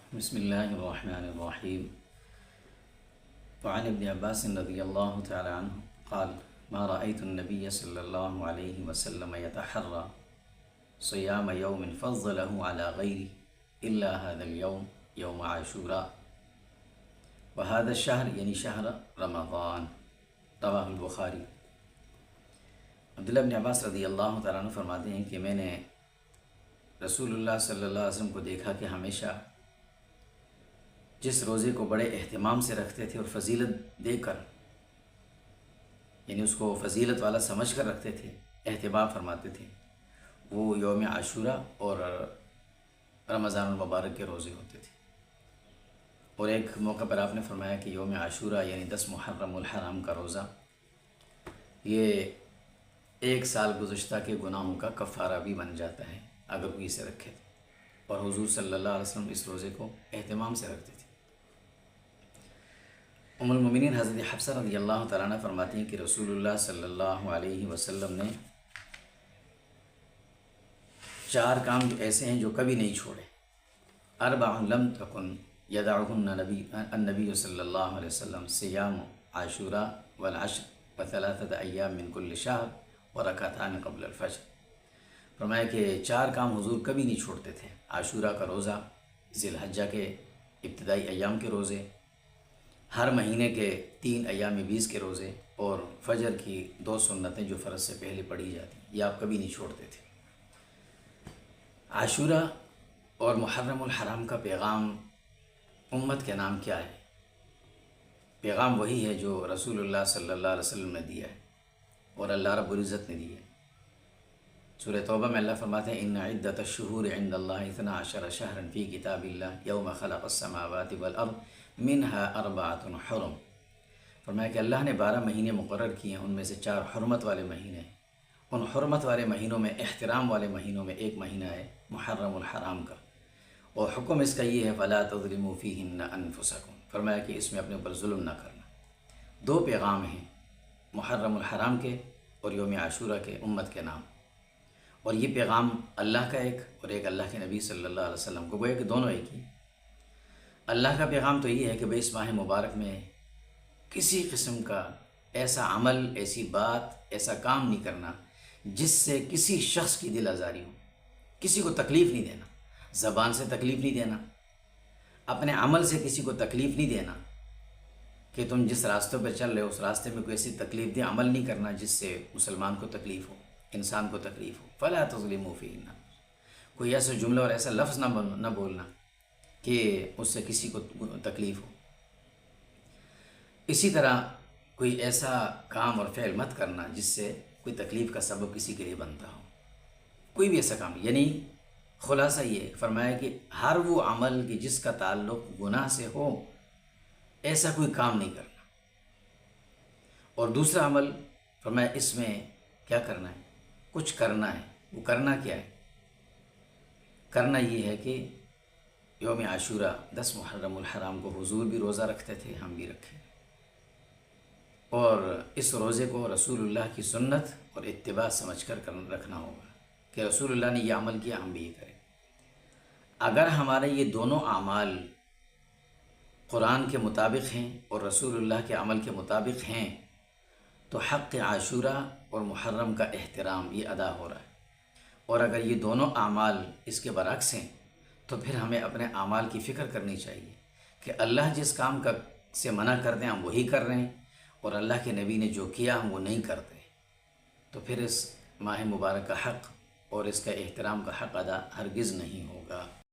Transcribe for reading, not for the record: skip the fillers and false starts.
بسم اللہ الرحمن الرحیم وعن ابن عباس رضی اللہ تعالی عنہ قال ما رأيت النبي صلی اللہ علیہ وسلم يتحرى صيام يوم فضله على غيره إلا هذا اليوم يوم عاشوراء وهذا الشهر یعنی شہر رمضان رواہ البخاری۔ عبداللہ بن عباس رضی اللہ تعالیٰ عنہ فرماتے ہیں کہ میں نے رسول اللہ صلی اللہ علیہ وسلم کو دیکھا کہ ہمیشہ جس روزے کو بڑے اہتمام سے رکھتے تھے اور فضیلت دے کر، یعنی اس کو فضیلت والا سمجھ کر رکھتے تھے، اہتمام فرماتے تھے، وہ یوم عاشورہ اور رمضان المبارک کے روزے ہوتے تھے۔ اور ایک موقع پر آپ نے فرمایا کہ یوم عاشورہ یعنی 10 محرم الحرام کا روزہ یہ ایک سال گزشتہ کے گناہوں کا کفارہ بھی بن جاتا ہے اگر کوئی اسے رکھے تو، اور حضور صلی اللہ علیہ وسلم اس روزے کو اہتمام سے رکھتے تھے۔ ام المؤمنین حضرت حفصہ رضی اللہ تعالیٰ عنہ فرماتی ہیں کہ رسول اللہ صلی اللہ علیہ وسلم نے 4 کام جو ایسے ہیں جو کبھی نہیں چھوڑے، اربع لم تکن یدعہن النبی صلی اللہ علیہ وسلم صیام عاشوراء والعشر وثلاثۃ ایام من کل شہر ورکعتان قبل الفجر۔ فرمایا کہ 4 کام حضور کبھی نہیں چھوڑتے تھے، عاشوراء کا روزہ، ذی الحجہ کے ابتدائی ایام کے روزے، ہر مہینے کے 3 ایام 20 کے روزے، اور فجر کی 2 سنتیں جو فرض سے پہلے پڑھی جاتی ہیں، یہ آپ کبھی نہیں چھوڑتے تھے۔ عاشوراء اور محرم الحرام کا پیغام امت کے نام کیا ہے؟ پیغام وہی ہے جو رسول اللہ صلی اللہ علیہ وسلم نے دیا ہے اور اللہ رب العزت نے دی ہے۔ سورہ توبہ میں اللہ فرماتے ہیں ان عدۃ الشہور عند اللہ 12 شہرا فی کتاب اللہ یوم خلق السماوات والارض منها 4 حرم۔ فرمایا کہ اللہ نے 12 مہینے مقرر کیے ہیں، ان میں سے 4 حرمت والے مہینے ہیں۔ ان حرمت والے مہینوں میں، احترام والے مہینوں میں ایک مہینہ ہے محرم الحرام کا، اور حکم اس کا یہ ہے فلا تظلموا فیہن انفسکم۔ فرمایا کہ اس میں اپنے اوپر ظلم نہ کرنا۔ 2 پیغام ہیں محرم الحرام کے اور یوم عاشورہ کے امت کے نام، اور یہ پیغام اللہ کا ایک اور ایک اللہ کے نبی صلی اللہ علیہ وسلم کو، گویا کہ دونوں ایک ہی۔ اللہ کا پیغام تو یہ ہے کہ بھئی اس ماہ مبارک میں کسی قسم کا ایسا عمل، ایسی بات، ایسا کام نہیں کرنا جس سے کسی شخص کی دل آزاری ہو، کسی کو تکلیف نہیں دینا، زبان سے تکلیف نہیں دینا، اپنے عمل سے کسی کو تکلیف نہیں دینا، کہ تم جس راستوں پہ چل رہے ہو اس راستے میں کوئی ایسی تکلیف دہ عمل نہیں کرنا جس سے مسلمان کو تکلیف ہو، انسان کو تکلیف ہو۔ فلا تظلموا فیہن، کوئی ایسا جملہ اور ایسا لفظ نہ بولنا کہ اس سے کسی کو تکلیف ہو۔ اسی طرح کوئی ایسا کام اور فعل مت کرنا جس سے کوئی تکلیف کا سبب کسی کے لیے بنتا ہو، کوئی بھی ایسا کام۔ یعنی خلاصہ یہ فرمایا کہ ہر وہ عمل کہ جس کا تعلق گناہ سے ہو، ایسا کوئی کام نہیں کرنا۔ اور دوسرا عمل فرمایا اس میں کیا کرنا ہے؟ کچھ کرنا ہے۔ وہ کرنا کیا ہے؟ کرنا یہ ہے کہ یوم عاشورہ 10 محرم الحرام کو حضور بھی روزہ رکھتے تھے، ہم بھی رکھیں، اور اس روزے کو رسول اللہ کی سنت اور اتباع سمجھ کر رکھنا ہوگا کہ رسول اللہ نے یہ عمل کیا، ہم بھی یہ کریں۔ اگر ہمارے یہ دونوں اعمال قرآن کے مطابق ہیں اور رسول اللہ کے عمل کے مطابق ہیں تو حق عاشورہ اور محرم کا احترام یہ ادا ہو رہا ہے، اور اگر یہ دونوں اعمال اس کے برعکس ہیں تو پھر ہمیں اپنے اعمال کی فکر کرنی چاہیے کہ اللہ جس کام کا سے منع کرتے ہیں ہم وہی کر رہے ہیں، اور اللہ کے نبی نے جو کیا ہم وہ نہیں کرتے، تو پھر اس ماہ مبارک کا حق اور اس کا احترام کا حق ادا ہرگز نہیں ہوگا۔